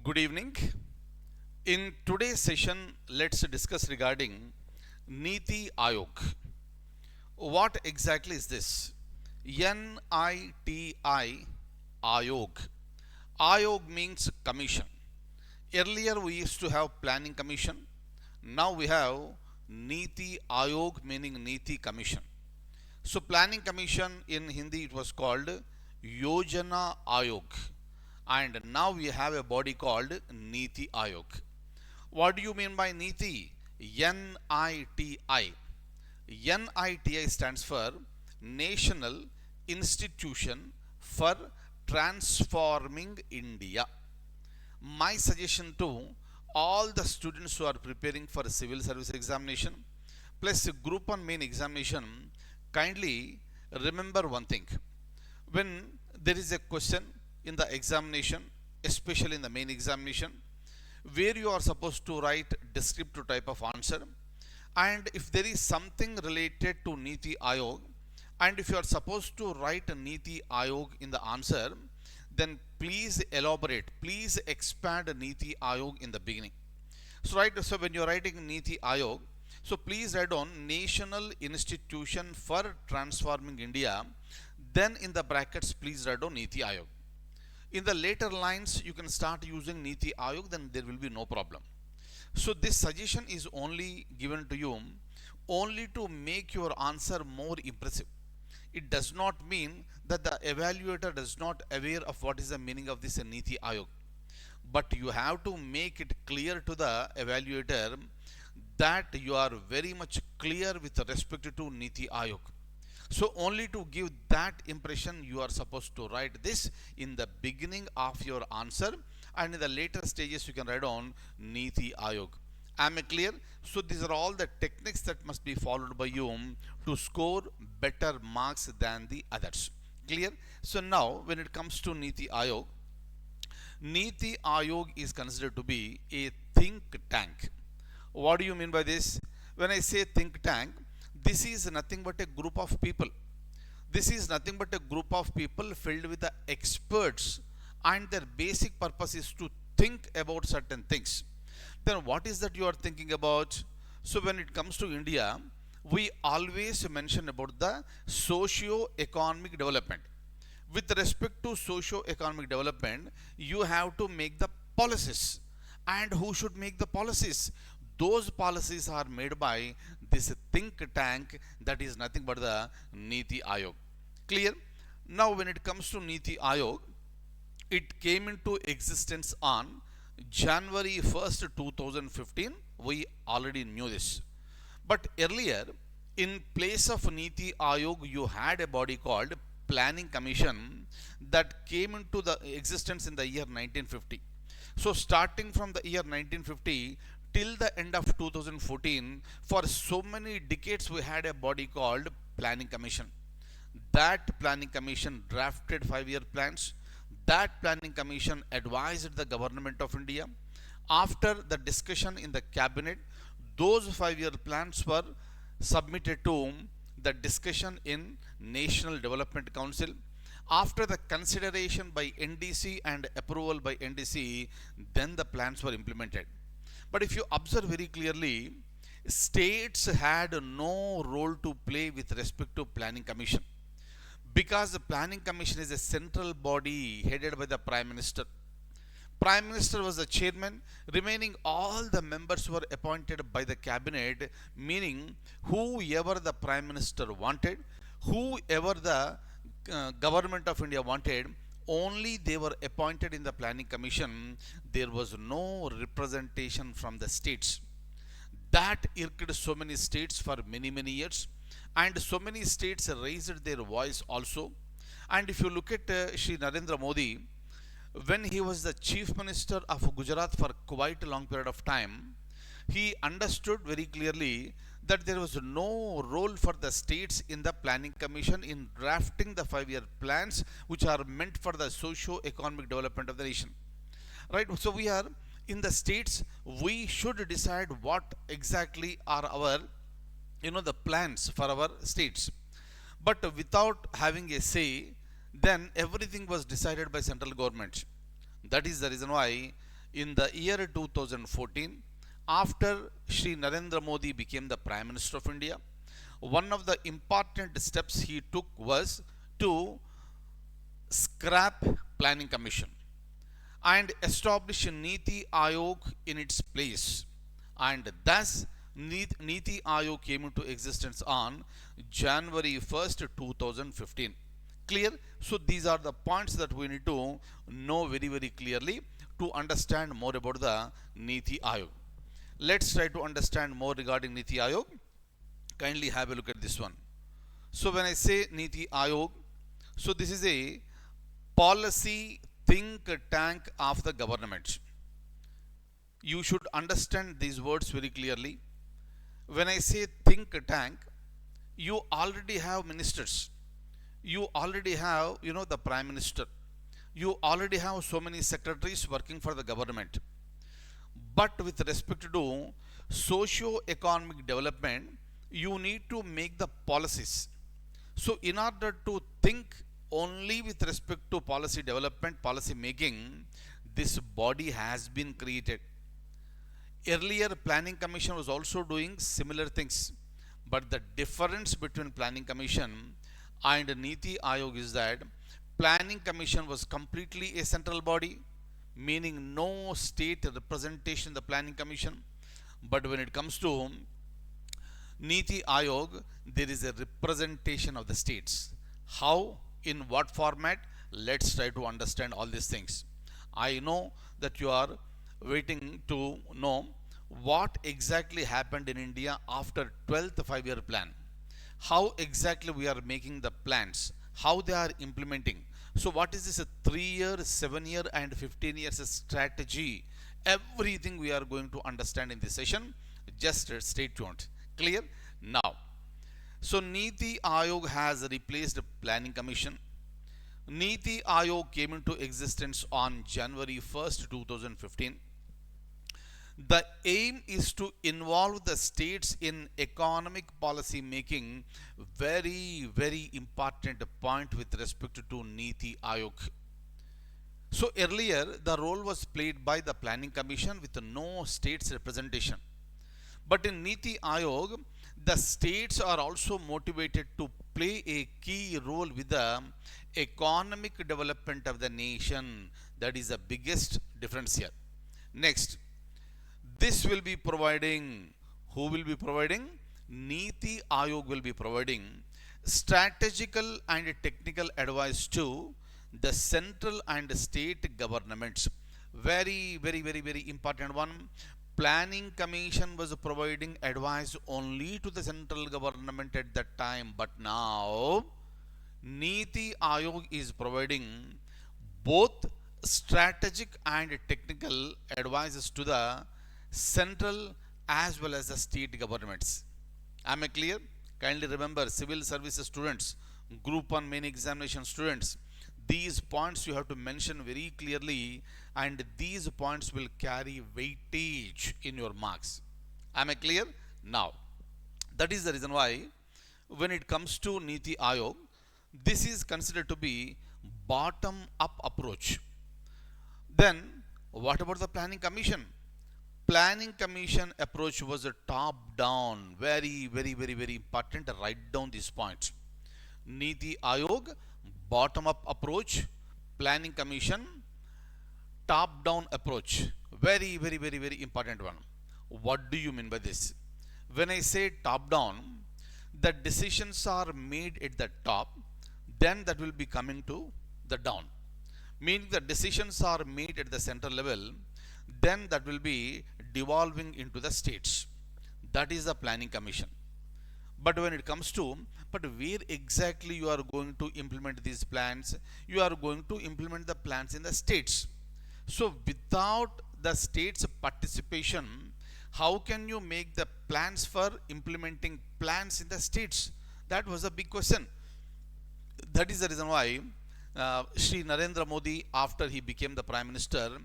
Good evening. In today's session, let's discuss regarding NITI Aayog. What exactly is this? NITI Aayog. Aayog means commission. Earlier we used to have planning commission. Now we have NITI Aayog meaning NITI commission. So planning commission in Hindi it was called Yojana Aayog, and now we have a body called NITI Aayog. What do you mean by NITI? NITI. NITI stands for National Institution for Transforming India. My suggestion to all the students who are preparing for a civil service examination plus a group 1 main examination, kindly remember one thing. When there is a question in the examination, especially in the main examination, where you are supposed to write descriptive type of answer, and if there is something related to NITI Aayog, and if you are supposed to write a NITI Aayog in the answer, then please elaborate, please expand NITI Aayog in the beginning. So when you are writing NITI Aayog, so please write on National Institution for Transforming India, then in the brackets please write on NITI Aayog. In the later lines you can start using NITI Aayog, then there will be no problem. So this suggestion is only given to you only to make your answer more impressive. It does not mean that the evaluator does not aware of what is the meaning of this NITI Aayog, but you have to make it clear to the evaluator that you are very much clear with respect to NITI Aayog. So only to give that impression you are supposed to write this in the beginning of your answer, and in the later stages you can write on NITI Aayog. Am I clear? So these are all the techniques that must be followed by you to score better marks than the others. Clear? So now when it comes to NITI Aayog is considered to be a think tank. What do you mean by this? When I say think tank, this is nothing but a group of people. This is nothing but a group of people filled with the experts, and their basic purpose is to think about certain things. Then what is that you are thinking about? So when it comes to India, we always mention about the socio-economic development. With respect to socio-economic development, you have to make the policies. And who should make the policies? Those policies are made by this think tank, that is nothing but the NITI Aayog. Clear? Now when it comes to NITI Aayog, it came into existence on January 1st, 2015. We already knew this. But earlier, in place of NITI Aayog, you had a body called Planning Commission that came into the existence in the year 1950. So starting from the year 1950 till the end of 2014, for so many decades we had a body called Planning Commission. That Planning Commission drafted 5-year plans. That Planning Commission advised the government of India. After the discussion in the cabinet, those 5-year plans were submitted to the discussion in National Development Council. After the consideration by NDC and approval by NDC, then the plans were implemented. But if you observe very clearly, states had no role to play with respect to Planning Commission, because the Planning Commission is a central body headed by the Prime Minister. Prime Minister was the chairman, remaining all the members were appointed by the cabinet, meaning whoever the Prime Minister wanted, whoever the government of India wanted, only they were appointed in the Planning Commission. There was no representation from the states. That irked so many states for many years, and so many states raised their voice also. And if you look at Shri Narendra Modi, when he was the Chief Minister of Gujarat for quite a long period of time, he understood very clearly that there was no role for the states in the Planning Commission in drafting the 5-year plans which are meant for the socio-economic development of the nation. Right? So we are in the states, we should decide what exactly are our the plans for our states. But without having a say, then everything was decided by central government. That is the reason why In the year 2014, after Shri Narendra Modi became the Prime Minister of India, one of the important steps he took was to scrap Planning Commission and establish NITI Aayog in its place. And thus, NITI Aayog came into existence on January 1st, 2015. Clear? So, these are the points that we need to know very, very clearly to understand more about the NITI Aayog. Let's try to understand more regarding NITI Aayog. Kindly have a look at this one. So, when I say NITI Aayog, so this is a policy think tank of the government. You should understand these words very clearly. When I say think tank, you already have ministers. You already have, the Prime Minister. You already have so many secretaries working for the government. But with respect to socio-economic development, you need to make the policies. So, in order to think only with respect to policy development, policy making, this body has been created. Earlier, Planning Commission was also doing similar things. But the difference between Planning Commission and NITI Aayog is that Planning Commission was completely a central body, meaning no state representation in the Planning Commission. But when it comes to NITI Aayog, there is a representation of the states. How? In what format? Let's try to understand all these things. I know that you are waiting to know what exactly happened in India after 12th 5-year plan. How exactly we are making the plans, how they are implementing. So what is this, a 3-year, 7-year and 15 years strategy? Everything we are going to understand in this session. Just stay tuned. Clear? Now, so NITI Aayog has replaced Planning Commission. NITI Aayog came into existence on January 1st, 2015. The aim is to involve the states in economic policy making. Very, very important point with respect to NITI Aayog. So earlier, the role was played by the Planning Commission with no states representation. But in NITI Aayog, the states are also motivated to play a key role with the economic development of the nation. That is the biggest difference here. Next, this will be providing, who will be providing? NITI Aayog will be providing strategical and technical advice to the central and state governments. Very, very, very, very important one. Planning Commission was providing advice only to the central government at that time, but now NITI Aayog is providing both strategic and technical advices to the central as well as the state governments. Am I clear? Kindly remember, civil services students, group 1 main examination students, these points you have to mention very clearly, and these points will carry weightage in your marks. Am I clear? Now, that is the reason why when it comes to NITI Aayog, this is considered to be bottom up approach. Then what about the Planning Commission? Planning Commission approach was a top down. Very, very, very, very important. Write down these points. NITI Aayog, bottom up approach. Planning Commission, top down approach. Very, very, very, very important one. What do you mean by this? When I say top down, the decisions are made at the top, then that will be coming to the down. Meaning the decisions are made at the center level, then that will be devolving into the states. That is the Planning Commission. But when it comes to, but where exactly you are going to implement these plans? You are going to implement the plans in the states. So without the states' participation, how can you make the plans for implementing plans in the states? That was a big question. That is the reason why Shri Narendra Modi, after he became the Prime Minister,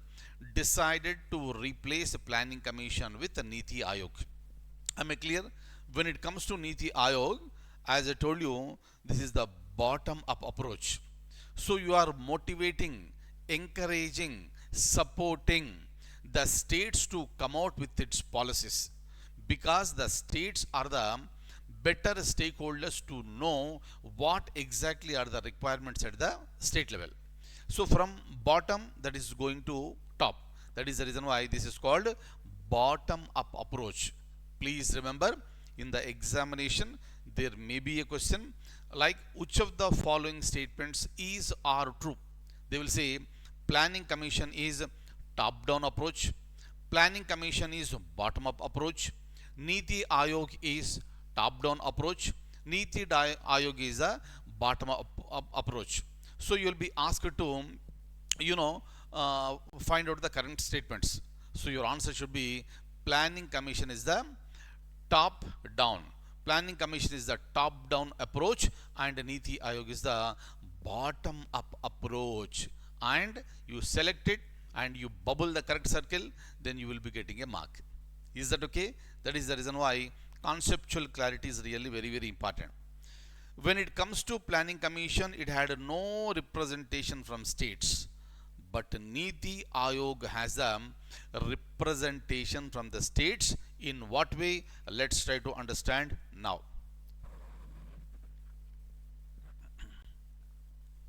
decided to replace the Planning Commission with the NITI Aayog. Am I clear? When it comes to NITI Aayog, as I told you, this is the bottom-up approach. So you are motivating, encouraging, supporting the states to come out with its policies, because the states are the better stakeholders to know what exactly are the requirements at the state level. So from bottom that is going to top. That is the reason why this is called bottom up approach. Please remember, in the examination there may be a question like which of the following statements is or true. They will say planning commission is top down approach, planning commission is bottom up approach, NITI Aayog is top down approach, NITI Aayog is a bottom up approach. So you will be asked to you know find out the current statements. So your answer should be planning commission is the top down, planning commission is the top down approach, and NITI Aayog is the bottom up approach. And you select it and you bubble the correct circle, then you will be getting a mark. Is that okay? That is the reason why conceptual clarity is really very very important. When it comes to planning commission, it had no representation from states, but NITI Aayog has a representation from the states. In what way? Let's try to understand now.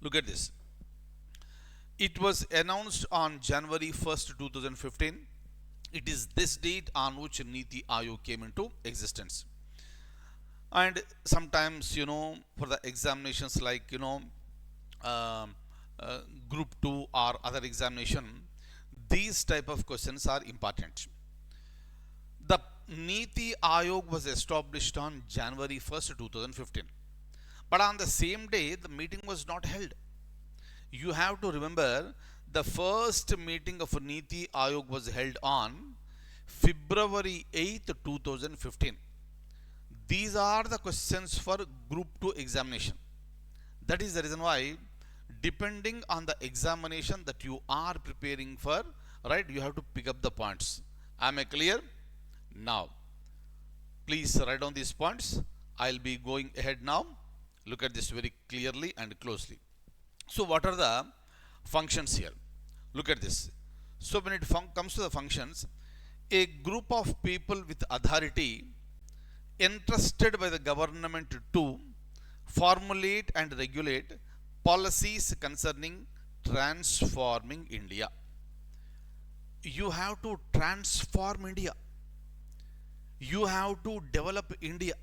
Look at this. It was announced on January 1st, 2015. It is this date on which NITI Aayog came into existence. And sometimes, for the examinations like, group 2 or other examination, these type of questions are important. The NITI Aayog was established on January 1st, 2015. But on the same day, the meeting was not held. You have to remember, the first meeting of NITI Aayog was held on February 8th, 2015. These are the questions for group 2 examination. That is the reason why, depending on the examination that you are preparing for, right, you have to pick up the points. Am I clear? Now, please write down these points. I'll be going ahead now. Look at this very clearly and closely. So what are the functions here? Look at this. So when it comes to the functions, a group of people with authority entrusted by the government to formulate and regulate policies concerning transforming India. You have to transform India. You have to develop India.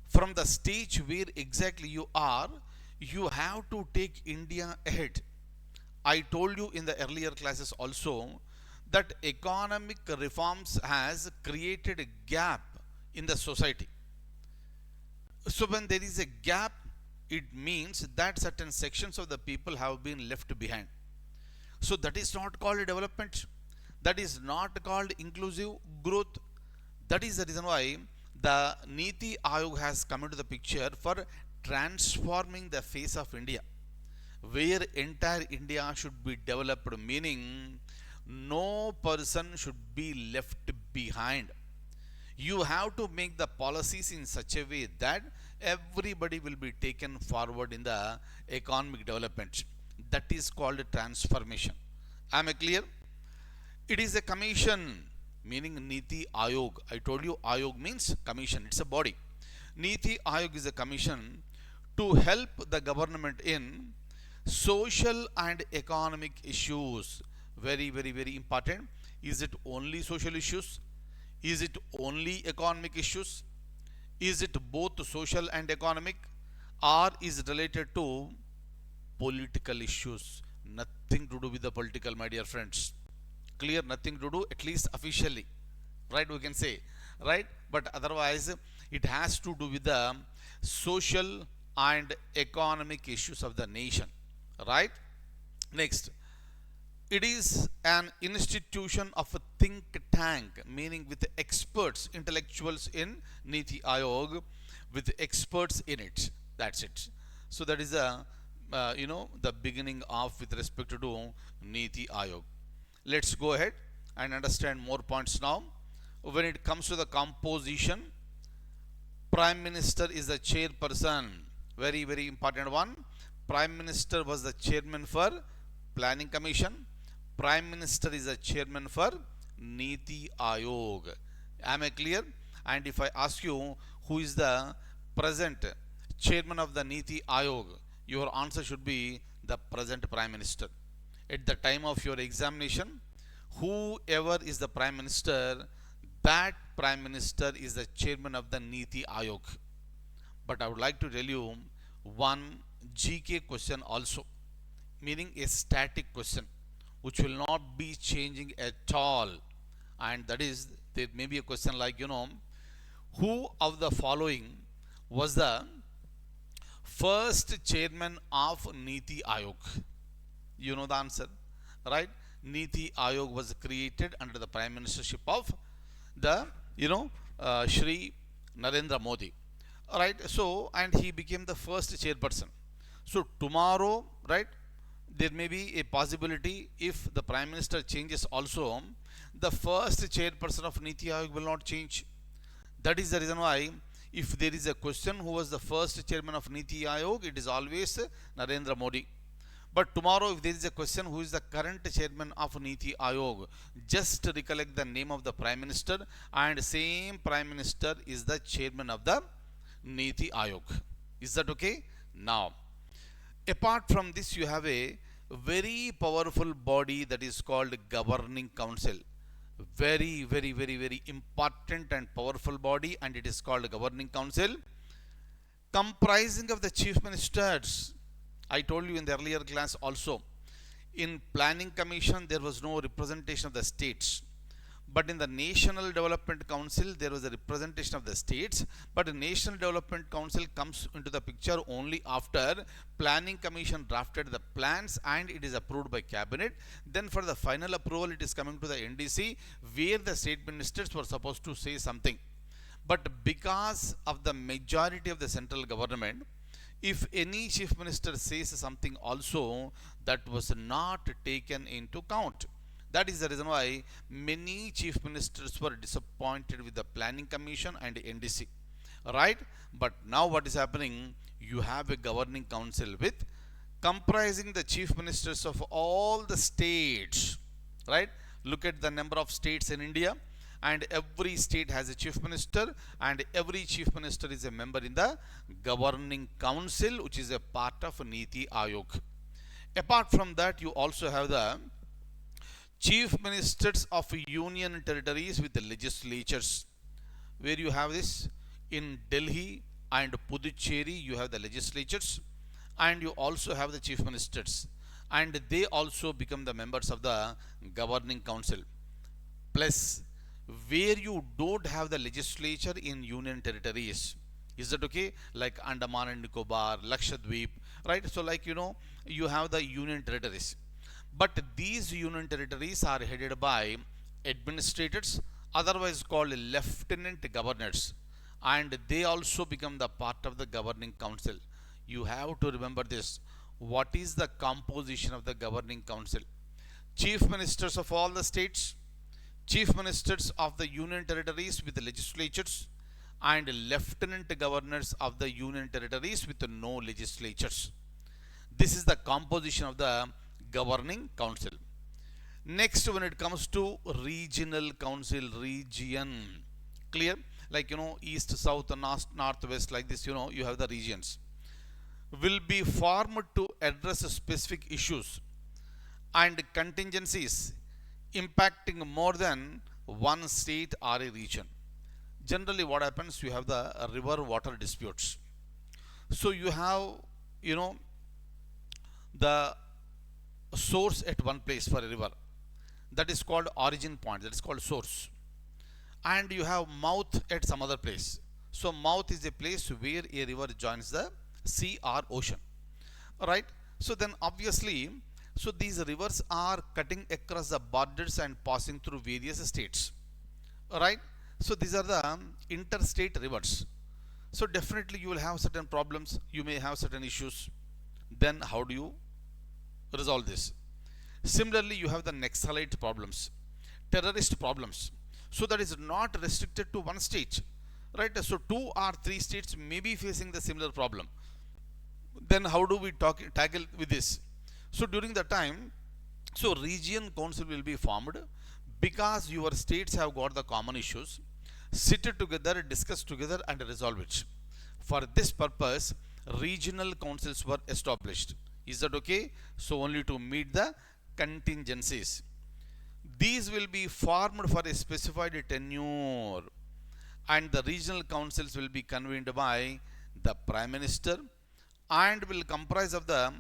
From the stage where exactly you are, you have to take India ahead. I told you in the earlier classes also that economic reforms has created a gap in the society. So when there is a gap, it means that certain sections of the people have been left behind. So that is not called development. That is not called inclusive growth. That is the reason why the NITI Aayog has come into the picture for transforming the face of India, where entire India should be developed, meaning no person should be left behind. You have to make the policies in such a way that everybody will be taken forward in the economic development. That is called transformation. Am I clear? It is a commission, meaning NITI Aayog. I told you Aayog means commission. It's a body. NITI Aayog is a commission to help the government in social and economic issues. Very, very, very important. Is it only social issues? Is it only economic issues? Is it both social and economic? Or is it related to political issues? Nothing to do with the political, my dear friends. Clear? Nothing to do, at least officially. Right? We can say. Right? But otherwise, it has to do with the social and economic issues of the nation. Right? Next. It is an institution of a think tank, meaning with experts, intellectuals in NITI Aayog, with experts in it. That's it. So that is the beginning of with respect to NITI Aayog. Let's go ahead and understand more points now. When it comes to the composition, Prime Minister is the chairperson. Very, very important one. Prime Minister was the chairman for Planning Commission. Prime Minister is the chairman for NITI Aayog. Am I clear? And if I ask you who is the present chairman of the NITI Aayog, your answer should be the present Prime Minister. At the time of your examination, whoever is the Prime Minister, that Prime Minister is the chairman of the NITI Aayog. But I would like to tell you one GK question also, meaning a static question which will not be changing at all. And that is, there may be a question like, who of the following was the first chairman of NITI Aayog? You know the answer, right? NITI Aayog was created under the prime ministership of the, Shri Narendra Modi. Right? So, and he became the first chairperson. So, tomorrow, right, there may be a possibility if the prime minister changes also, the first chairperson of NITI Aayog will not change. That is the reason why if there is a question who was the first chairman of NITI Aayog, it is always Narendra Modi. But tomorrow if there is a question who is the current chairman of NITI Aayog, just recollect the name of the prime minister, and same prime minister is the chairman of the NITI Aayog. Is that okay? Now, apart from this, you have a very powerful body that is called Governing Council. Very, very, very, very important and powerful body, and it is called Governing Council, comprising of the chief ministers. I told you in the earlier class also, in Planning Commission there was no representation of the states, but in the National Development Council there was a representation of the states. But the National Development Council comes into the picture only after Planning Commission drafted the plans and it is approved by Cabinet. Then for the final approval it is coming to the NDC, where the state ministers were supposed to say something. But because of the majority of the central government, if any chief minister says something also, that was not taken into count. That is the reason why many chief ministers were disappointed with the Planning Commission and NDC. Right? But now what is happening? You have a governing council with comprising the chief ministers of all the states. Right? Look at the number of states in India, and every state has a chief minister, and every chief minister is a member in the governing council, which is a part of NITI Aayog. Apart from that, you also have the chief ministers of union territories with the legislatures. Where you have this? In Delhi and Puducherry, you have the legislatures, and you also have the chief ministers, and they also become the members of the governing council. Plus, where you don't have the legislature in union territories, is that okay? Like Andaman and Nicobar, Lakshadweep, right? So like, you have the union territories. But these union territories are headed by administrators, otherwise called lieutenant governors, and they also become the part of the governing council. You have to remember this. What is the composition of the governing council? Chief ministers of all the states, chief ministers of the union territories with the legislatures, and lieutenant governors of the union territories with no legislatures. This is the composition of the governing council. Next, when it comes to regional council, region, clear? Like, east, south, north, west, like this, you have the regions. Will be formed to address specific issues and contingencies impacting more than one state or a region. Generally what happens, you have the river water disputes. So you have, the source at one place for a river, that is called origin point, that is called source, and you have mouth at some other place. So mouth is a place where a river joins the sea or ocean, right? So then obviously, so these rivers are cutting across the borders and passing through various states, right? So these are the interstate rivers. So definitely you will have certain problems, you may have certain issues. Then how do you resolve this? Similarly, you have the Naxalite problems, terrorist problems. So that is not restricted to one state, right? So 2 or 3 states may be facing the similar problem. Then how do we tackle with this? So during the time, So region council will be formed because your states have got the common issues, sit together, discuss together and resolve it. For this purpose, regional councils were established. Is that okay? So only to meet the contingencies. These will be formed for a specified tenure, and the regional councils will be convened by the Prime Minister and will comprise of the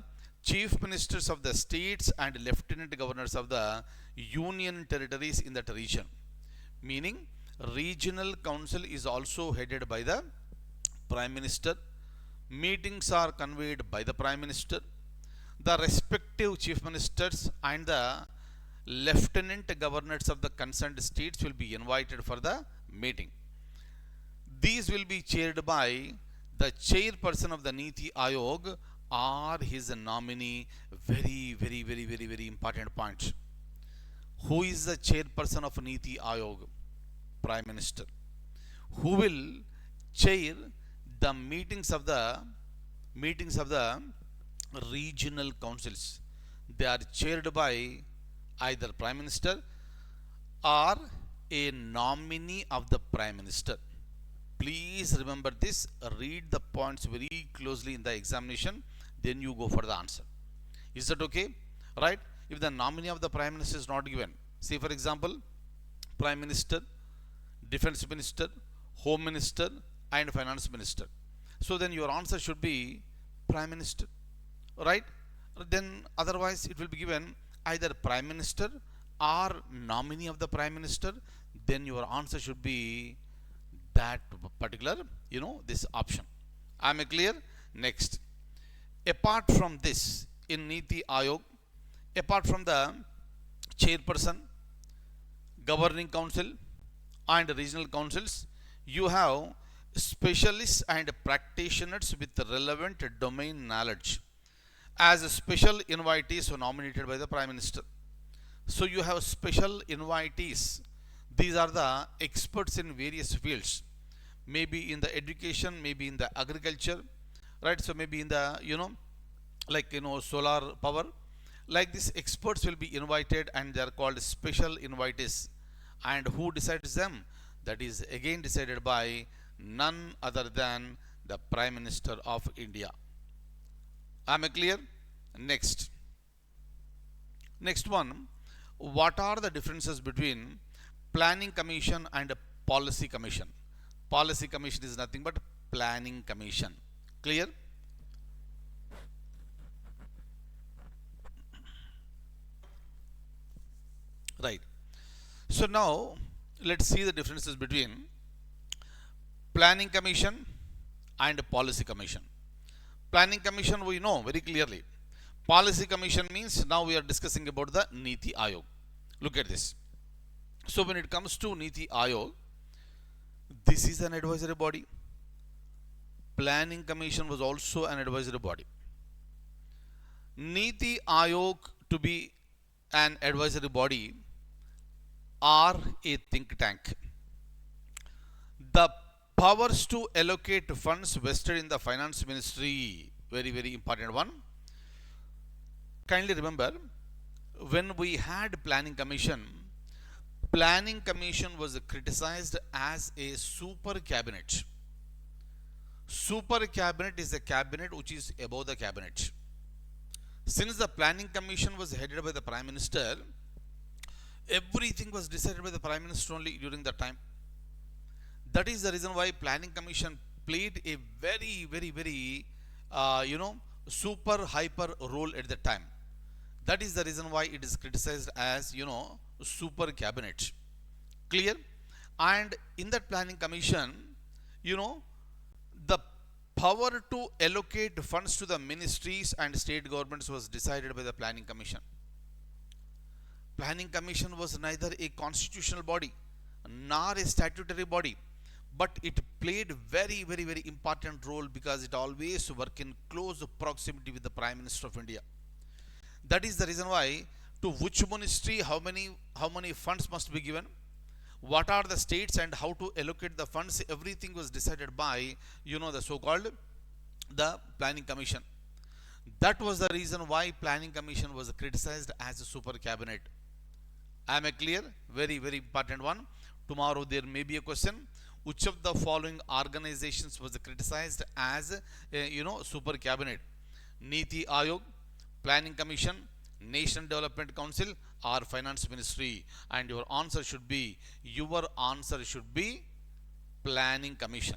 chief ministers of the states and lieutenant governors of the union territories in that region. Meaning, regional council is also headed by the Prime Minister. Meetings are convened by the Prime Minister. The respective chief ministers and the lieutenant governors of the concerned states will be invited for the meeting. These will be chaired by the chairperson of the NITI Aayog or his nominee. Very important point. Who is the chairperson of NITI Aayog? Prime Minister. Who will chair the meetings of the regional councils? They are chaired by either Prime Minister or a nominee of the Prime Minister. Please remember this, read the points very closely in the examination, then you go for the answer. Is that okay? Right? If the nominee of the Prime Minister is not given, say for example, Prime Minister, Defense Minister, Home Minister and Finance Minister. So then your answer should be Prime Minister. Right? Then otherwise it will be given either Prime Minister or nominee of the Prime Minister. Then your answer should be that particular, this option. Am I clear? Next, apart from this, in NITI Aayog, apart from the chairperson, governing council and regional councils, you have specialists and practitioners with relevant domain knowledge as special invitees nominated by the Prime Minister. So you have special invitees. These are the experts in various fields, maybe in the education, maybe in the agriculture, right? So maybe in the, solar power. Like these experts will be invited and they are called special invitees. And who decides them? That is again decided by none other than the Prime Minister of India. Am I clear? Next one, what are the differences between Planning Commission and Policy Commission? Policy Commission is nothing but Planning Commission. Clear? Right. So now let's see the differences between Planning Commission and Policy Commission. Planning Commission we know very clearly. Policy Commission means now we are discussing about the NITI Aayog. Look at this. So when it comes to NITI Aayog, this is an advisory body. Planning Commission was also an advisory body. NITI Aayog to be an advisory body or a think tank. The powers to allocate funds vested in the Finance Ministry, very important one. Kindly remember, when we had Planning Commission was criticized as a super cabinet. Super cabinet is a cabinet which is above the cabinet. Since the Planning Commission was headed by the Prime Minister, everything was decided by the Prime Minister only during that time. That is the reason why Planning Commission played a very super hyper role at that time. That is the reason why it is criticized as super cabinet. Clear? And in that Planning Commission, the power to allocate funds to the ministries and state governments was decided by the Planning Commission. Planning Commission was neither a constitutional body nor a statutory body, but it played very important role because it always worked in close proximity with the Prime Minister of India. That is the reason why to which ministry how many funds must be given, what are the states and how to allocate the funds, everything was decided by the so-called the Planning Commission. That was the reason why Planning Commission was criticized as a super cabinet. Am I clear? Very, very important one. Tomorrow there may be a question. Which of the following organizations was criticized as super cabinet? NITI Aayog, Planning Commission, Nation Development Council, or Finance Ministry? And your answer should be Planning Commission.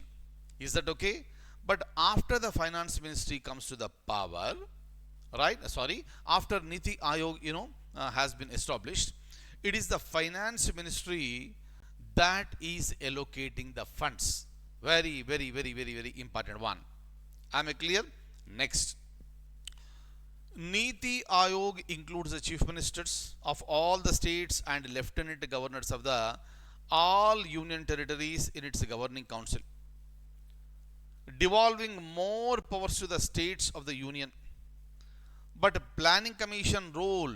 Is that okay? But after the Finance Ministry comes to the power, right? After NITI Aayog, has been established, it is the Finance Ministry that is allocating the funds. Very, very, very, very, very important one. Am I clear? Next. NITI Aayog includes the chief ministers of all the states and lieutenant governors of the all union territories in its governing council, devolving more powers to the states of the union. But Planning Commission role,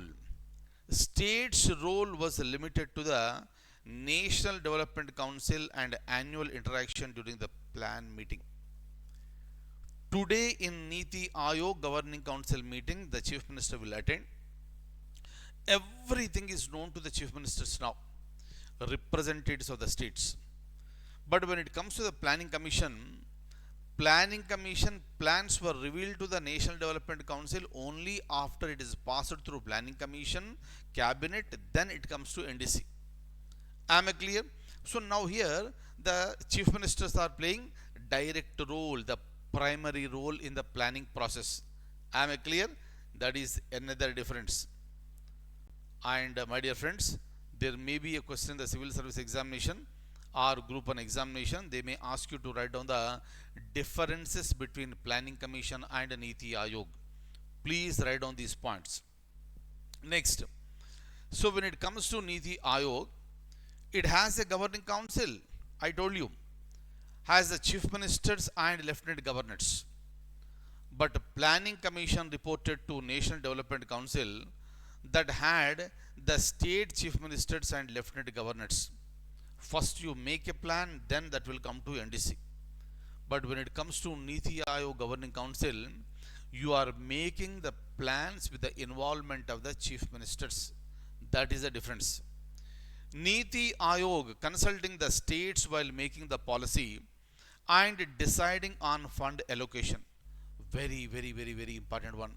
states' role was limited to the National Development Council and annual interaction during the plan meeting. Today in NITI Aayog Governing Council meeting, the Chief Minister will attend. Everything is known to the Chief Ministers now, representatives of the states. But when it comes to the Planning Commission plans were revealed to the National Development Council only after it is passed through Planning Commission, Cabinet, then it comes to NDC. Am I clear? So now here the Chief Ministers are playing direct role, the primary role in the planning process. Am I clear? That is another difference. And my dear friends, there may be a question in the civil service examination or group 1 examination. They may ask you to write down the differences between Planning Commission and NITI Aayog. Please write down these points. Next. So when it comes to NITI Aayog, it has a governing council. I told you. Has the chief ministers and lieutenant governors. But Planning Commission reported to National Development Council that had the state chief ministers and lieutenant governors. First you make a plan, then that will come to NDC. But when it comes to NITI Aayog Governing Council, you are making the plans with the involvement of the chief ministers. That is the difference. NITI Aayog consulting the states while making the policy and deciding on fund allocation. Very, very, very, very important one.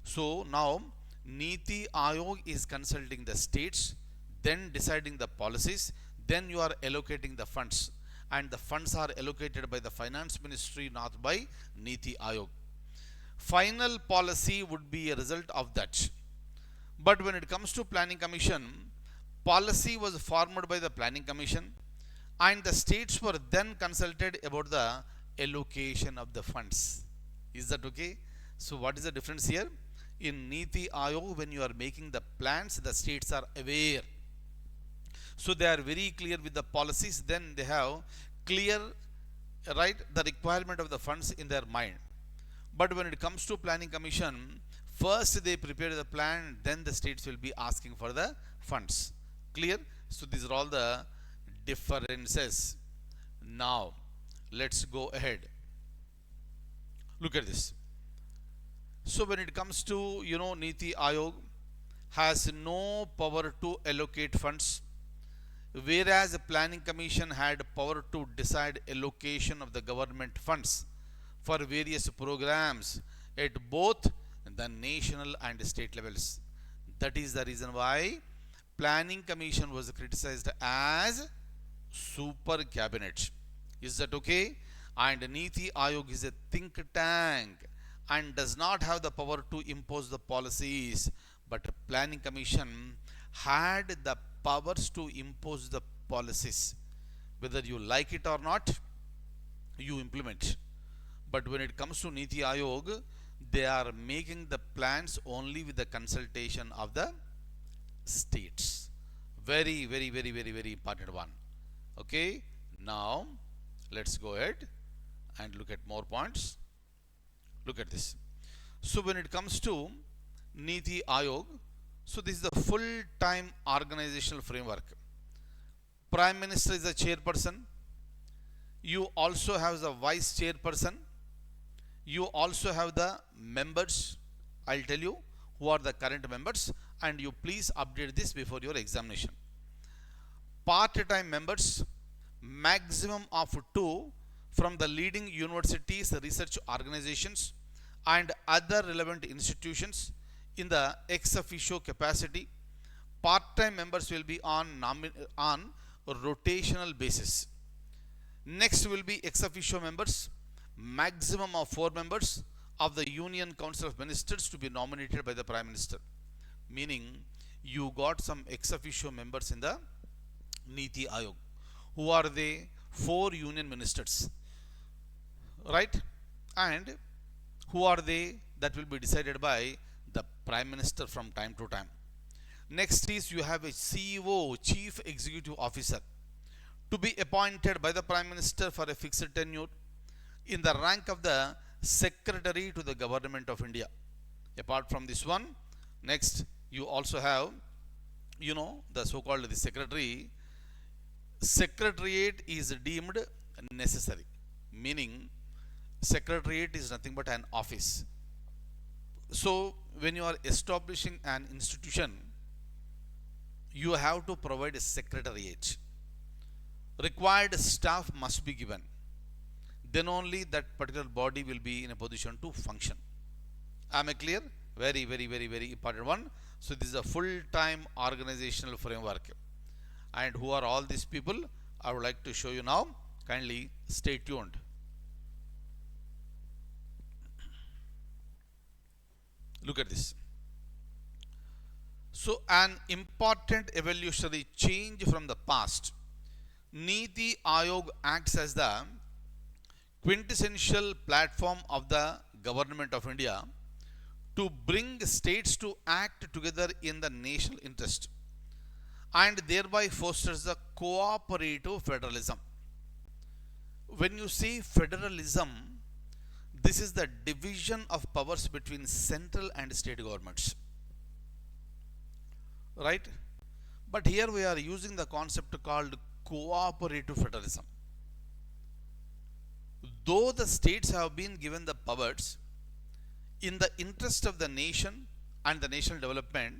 So now NITI Aayog is consulting the states, then deciding the policies, then you are allocating the funds. And the funds are allocated by the Finance Ministry, not by NITI Aayog. Final policy would be a result of that. But when it comes to Planning Commission, policy was formed by the Planning Commission and the states were then consulted about the allocation of the funds. Is that okay? So what is the difference here? In NITI Aayog, when you are making the plans, the states are aware. So they are very clear with the policies, then they have clear, right, the requirement of the funds in their mind. But when it comes to Planning Commission, first they prepare the plan, then the states will be asking for the funds. Clear? So these are all the differences. Now let's go ahead. Look at this. So when it comes to NITI Aayog has no power to allocate funds, whereas the Planning Commission had power to decide allocation of the government funds for various programs at both the national and state levels. That is the reason why Planning Commission was criticized as super cabinet. Is that okay? And NITI Aayog is a think tank and does not have the power to impose the policies, but Planning Commission had the powers to impose the policies. Whether you like it or not, you implement. But when it comes to NITI Aayog, they are making the plans only with the consultation of the states. Very, very, very, very, very important one. Okay, now let's go ahead and look at more points. Look at this. So when it comes to NITI Aayog, so this is the full-time organizational framework. Prime Minister is the chairperson. You also have the vice chairperson. You also have the members. I'll tell you who are the current members, and you please update this before your examination. Part-time members, maximum of 2 from the leading universities, research organizations, and other relevant institutions in the ex officio capacity. Part-time members will be on rotational basis. Next will be ex officio members, maximum of 4 members of the Union Council of Ministers to be nominated by the Prime Minister. Meaning, you got some ex officio members in the NITI Aayog. Who are they? 4 union ministers. Right? And who are they? That will be decided by the Prime Minister from time to time. Next is you have a CEO, Chief Executive Officer, to be appointed by the Prime Minister for a fixed tenure in the rank of the Secretary to the Government of India. Apart from this one, next you also have, the so-called the Secretary. Secretariat is deemed necessary, meaning Secretariat is nothing but an office. So when you are establishing an institution, you have to provide a secretariat. Required staff must be given. Then only that particular body will be in a position to function. Am I clear? Very, very, very, very important one. So this is a full-time organizational framework. And who are all these people? I would like to show you now. Kindly stay tuned. Look at this. So an important evolutionary change from the past. NITI Aayog acts as the quintessential platform of the Government of India to bring states to act together in the national interest, and thereby fosters the cooperative federalism. When you say federalism, this is the division of powers between central and state governments. Right? But here we are using the concept called cooperative federalism. Though the states have been given the powers, in the interest of the nation and the national development,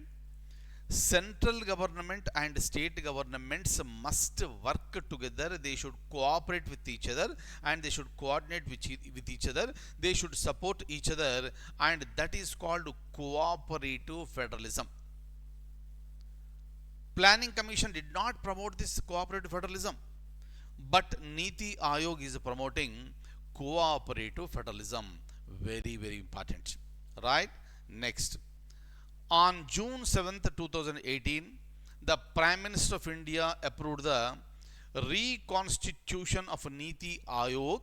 central government and state governments must work together. They should cooperate with each other, and they should coordinate with each other. They should support each other, and that is called cooperative federalism. Planning Commission did not promote this cooperative federalism, but NITI Aayog is promoting cooperative federalism. Very, very important. Right? Next. On June 7th, 2018, the Prime Minister of India approved the reconstitution of NITI Aayog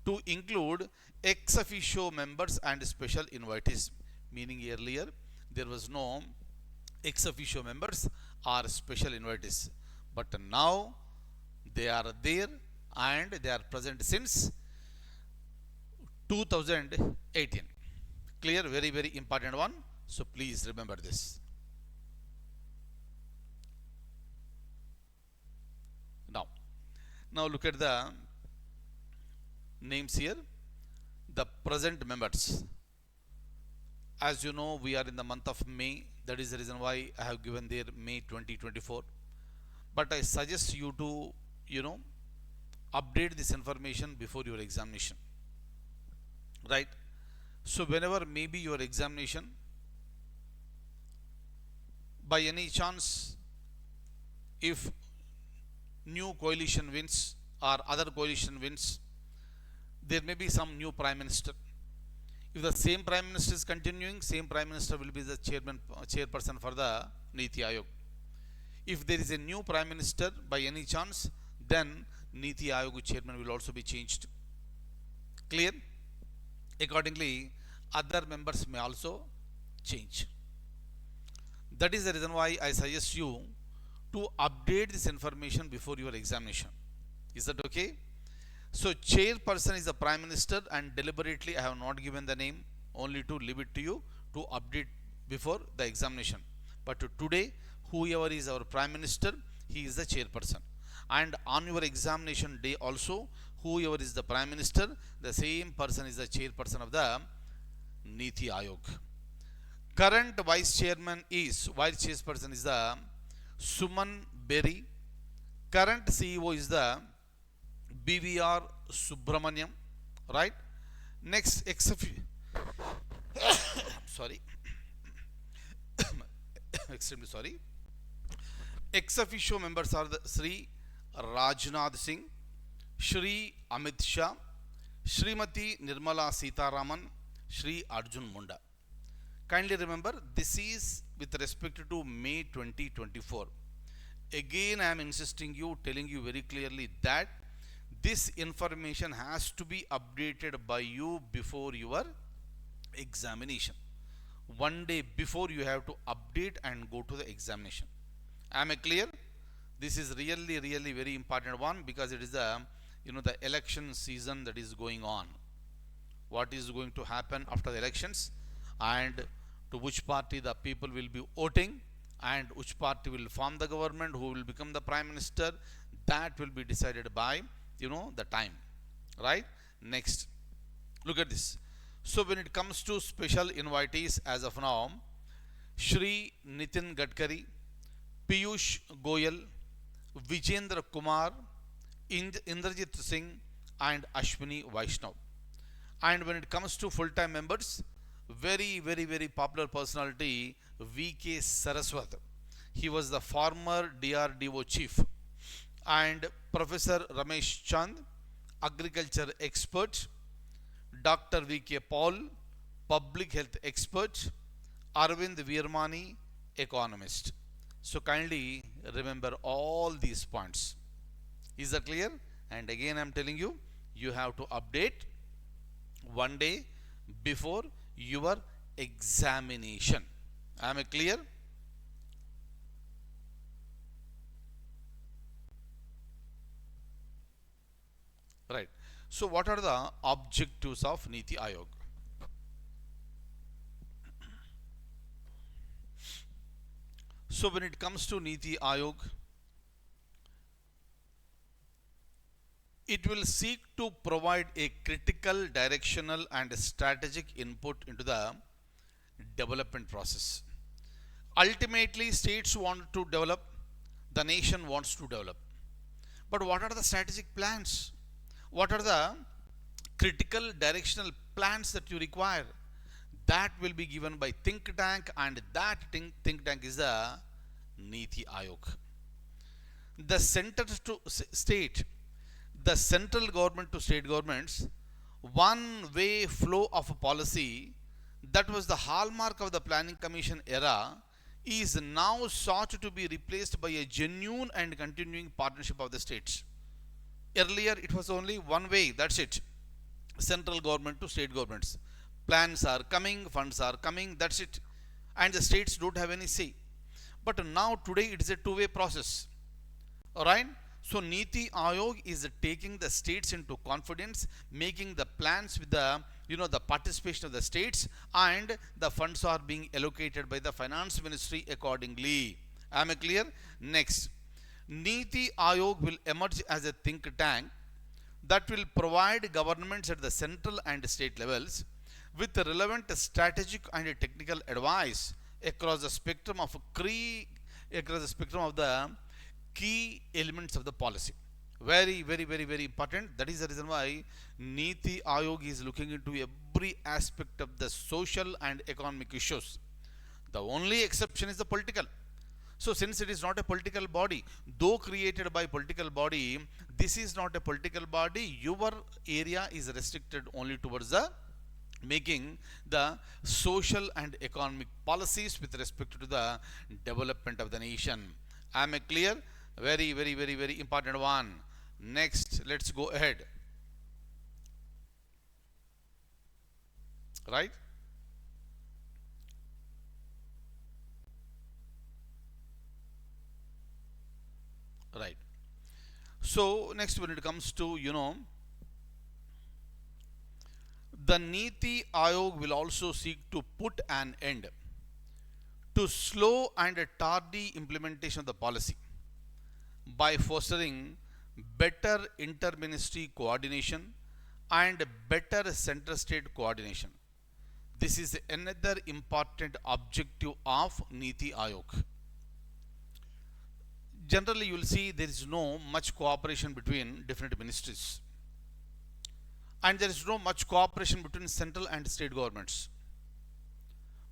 to include ex officio members and special invitees. Meaning earlier, there was no ex officio members or special invitees. But now, they are there and they are present since 2018. Clear? Very, very important one. So please remember this. Now look at the names here. The present members. As you know, we are in the month of May. That is the reason why I have given there May 2024. But I suggest you to, update this information before your examination. Right? So whenever maybe your examination, by any chance, if new coalition wins or other coalition wins, there may be some new Prime Minister. If the same Prime Minister is continuing, same Prime Minister will be the chairperson for the NITI Aayog. If there is a new Prime Minister by any chance, then NITI Aayog chairman will also be changed. Clear? Accordingly, other members may also change. That is the reason why I suggest you to update this information before your examination. Is that okay? So chairperson is the Prime Minister, and deliberately I have not given the name, only to leave it to you to update before the examination. But today, whoever is our Prime Minister, he is the chairperson. And on your examination day also, whoever is the Prime Minister, the same person is the chairperson of the NITI Aayog. Current vice chairperson is the Suman Berry. Current CEO is the BVR Subramaniam, right? Next, sorry, extremely sorry. Ex officio members are the Sri Rajnath Singh, Shri Amit Shah, Srimati Nirmala Sitaraman, Shri Arjun Munda. Kindly remember, this is with respect to May 2024. Again, I am insisting you, telling you very clearly that this information has to be updated by you before your examination. One day before you have to update and go to the examination. Am I clear? This is really very important one, because it is the the election season that is going on. What is going to happen after the elections, and to which party the people will be voting, and which party will form the government, who will become the prime minister, that will be decided by the time, right? Next, look at this. So when it comes to special invitees as of now, Shri Nitin Gadkari, Piyush Goyal, Vijendra Kumar, Indrajit Singh, and Ashwini Vaishnav. And when it comes to full-time members, very popular personality, VK Saraswat. He was the former DRDO chief. And Professor Ramesh Chand, agriculture expert. Dr. VK Paul, public health expert. Arvind Virmani, economist. So kindly remember all these points. Is that clear? And again I am telling you, you have to update one day before your examination. Am I clear? Right. So what are the objectives of NITI Aayog? So when it comes to NITI Aayog, it will seek to provide a critical, directional and strategic input into the development process. Ultimately, states want to develop, the nation wants to develop. But what are the strategic plans? What are the critical directional plans that you require? That will be given by think tank, and that think tank is the NITI Aayog. The center to state, the central government to state governments, one way flow of a policy that was the hallmark of the planning commission era is now sought to be replaced by a genuine and continuing partnership of the states. Earlier it was only one way, that's it. Central government to state governments. Plans are coming, funds are coming, that's it. And the states don't have any say. But now today it is a two-way process. Alright? So NITI Aayog is taking the states into confidence, making the plans with the the participation of the states, and the funds are being allocated by the finance ministry accordingly. Am I clear? Next, NITI Aayog will emerge as a think tank that will provide governments at the central and state levels with relevant strategic and technical advice across the spectrum of the key elements of the policy. Very important. That is the reason why NITI Aayog is looking into every aspect of the social and economic issues. The only exception is the political. So since it is not a political body, though created by political body, this is not a political body. Your area is restricted only towards the making the social and economic policies with respect to the development of the nation. Am I clear? Very important one. Next, let's go ahead. Right? Right. So next, when it comes to the NITI Aayog will also seek to put an end to slow and tardy implementation of the policy by fostering better inter-ministry coordination and better center-state coordination. This is another important objective of NITI Aayog. Generally, you will see there is no much cooperation between different ministries, and there is no much cooperation between central and state governments.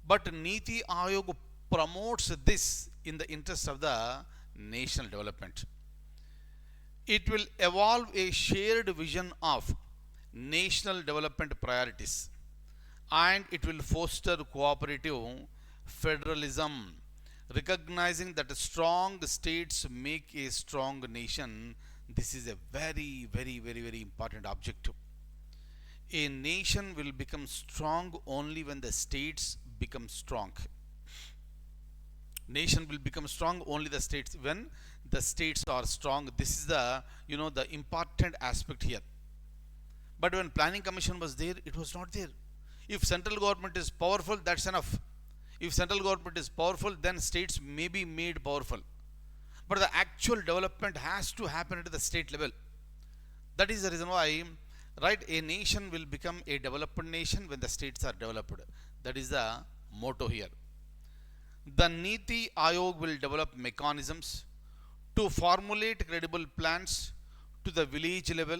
But NITI Aayog promotes this in the interest of the national development. It will evolve a shared vision of national development priorities, and it will foster cooperative federalism, recognizing that strong states make a strong nation. This is a very important objective. A nation will become strong only when the states become strong. Nation will become strong only the states when the states are strong. This is the the important aspect here. But when planning commission was there, it was not there. If central government is powerful, that's enough. If central government is powerful, then states may be made powerful. But the actual development has to happen at the state level. That is the reason why, right, a nation will become a developed nation when the states are developed. That is the motto here. The NITI Aayog will develop mechanisms to formulate credible plans to the village level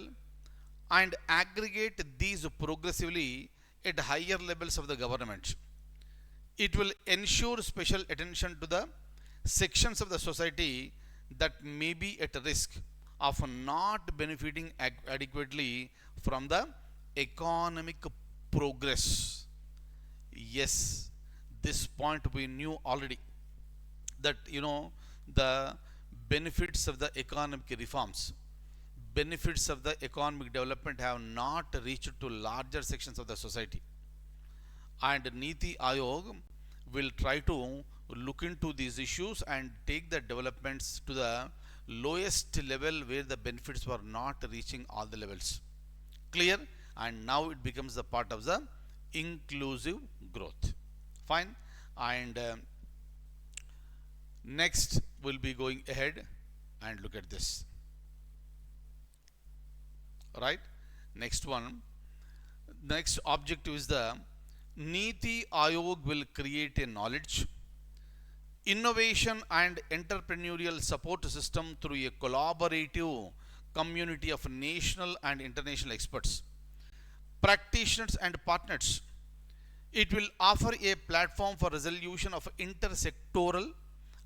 and aggregate these progressively at higher levels of the government. It will ensure special attention to the sections of the society that may be at risk of not benefiting adequately from the economic progress. Yes, this point we knew already, that the benefits of the economic reforms, benefits of the economic development have not reached to larger sections of the society, and NITI Aayog will try to look into these issues and take the developments to the lowest level where the benefits were not reaching all the levels. Clear? And now it becomes the part of the inclusive growth. Fine. And next we'll be going ahead and look at this. Right? Next one. Next objective is the NITI Aayog will create a knowledge, innovation and entrepreneurial support system through a collaborative community of national and international experts, practitioners and partners. It will offer a platform for resolution of intersectoral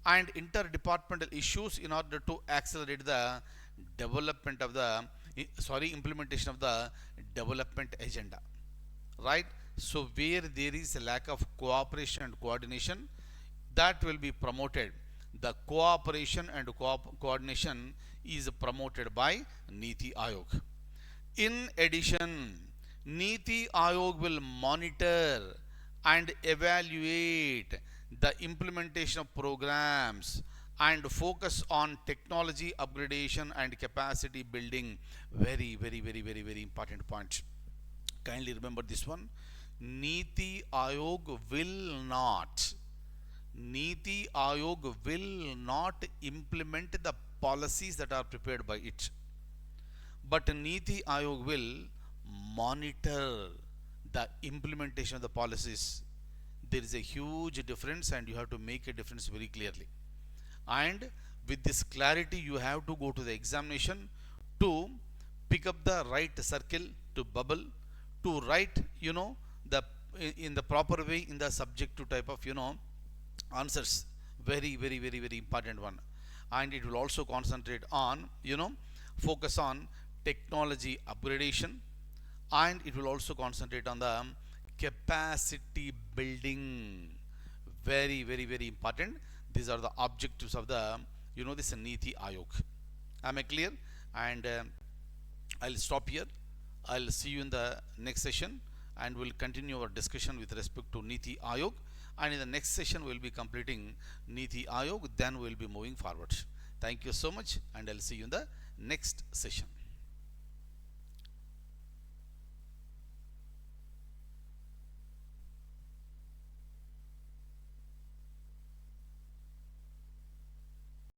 and interdepartmental issues in order to accelerate the development of the implementation of the development agenda. Right? So where there is a lack of cooperation and coordination, that will be promoted. The cooperation and coordination is promoted by NITI Aayog. In addition, NITI Aayog will monitor and evaluate the implementation of programs and focus on technology upgradation and capacity building. Very important point. Kindly remember this one. NITI Aayog will not implement the policies that are prepared by it, but NITI Aayog will monitor the implementation of the policies. There is a huge difference, and you have to make a difference very clearly. And with this clarity, you have to go to the examination to pick up the right circle, to bubble, to write the in the proper way in the subjective type of answers. Very important one. And it will also concentrate on focus on technology upgradation, and it will also concentrate on the capacity building. Very important. These are the objectives of the this NITI Aayog. Am I clear? And I'll stop here. I'll see you in the next session, and we'll continue our discussion with respect to NITI Aayog. And in the next session, we'll be completing NITI Aayog. Then we'll be moving forward. Thank you so much, and I'll see you in the next session.